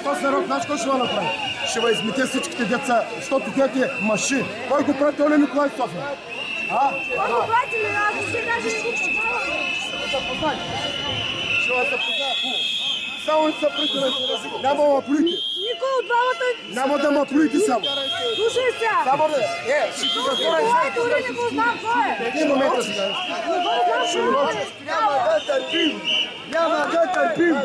Този народ, знаеш какво ще ме направи? Ще ме измете всичките деца, защото тези маши. Кой го прати, Оля Николай София? Кой го прати, аз ще даже не го запознай. Ще ме запознай. Само не са прити на интереси. Няма да ме плюйте. Никой от двамата... Няма да ме плюйте само. Слушай сега. Само да... ще ти затворя и дори не го знам кой е. един момент сега. Не го знам кой е. Няма да търпим. Няма да търпим.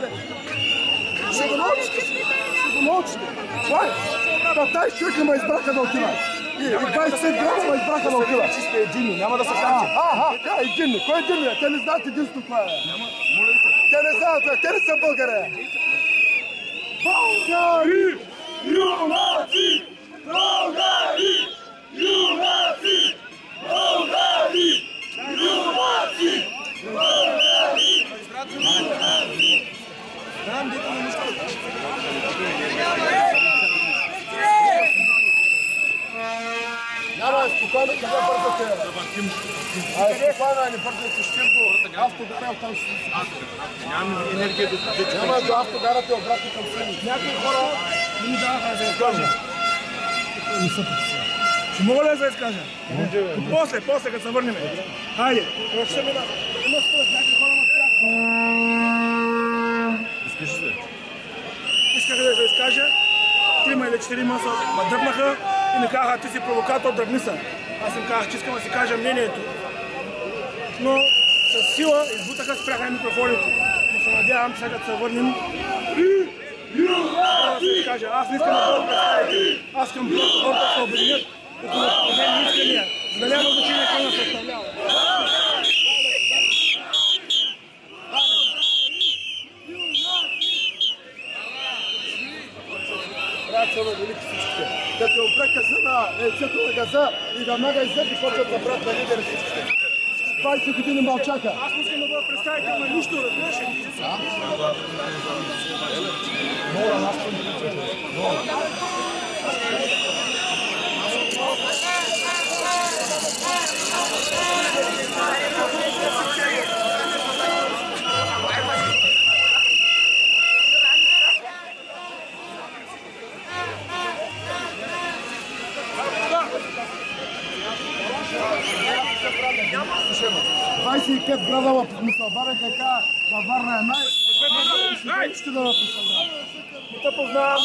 Ще го научите. Ще го научите. Кой? 15 човека ме избраха да отива. И 20 грама ме избраха да отива. Чисто единни, няма да се качи. Единни. Кой е единни? Те не знаят единство това е. Те не знаят, те не са българи. Българи! Юнаци! Българи! Юнаци! Българи! Юнаци! Българи! Няма, спокойно, къде бързате? Спокойно, не бързате, Щирко. Автогарел там ще си. Нямам енергия да се... Няма до автогарата обратно към Сини. Някои хора не ми даваха да се изкажа. Не са подписали. Ще мога ли да се изкажа? После, като се върнем. Хайде, ще ми да... Има според някои хора ме спряха. Изкажи се. Искаха да се изкажа. 3 или 4 ме дръпнаха и ми казаха, ти си провокатор, дръпни се. Аз им казах, че искам да си кажа мнението. Но с сила избутаха, спряха и микрофоните. Но се надявам, сега да се върнем. Аз не искам да бъда представители. Аз искам хората да се обединят около определени искания, за да няма значение кой нас представлява. Брат, са на велики всичките. Да те обрека на яйцето на газа и да мага иззети почват да брат на лидери всичките. 20 години мълчака. Аз не искам да бъда представител на нищо, разбираш ли? И 5 града в Мусалбара, така във Варна е най... Ще да ме представлява. Не те познавам.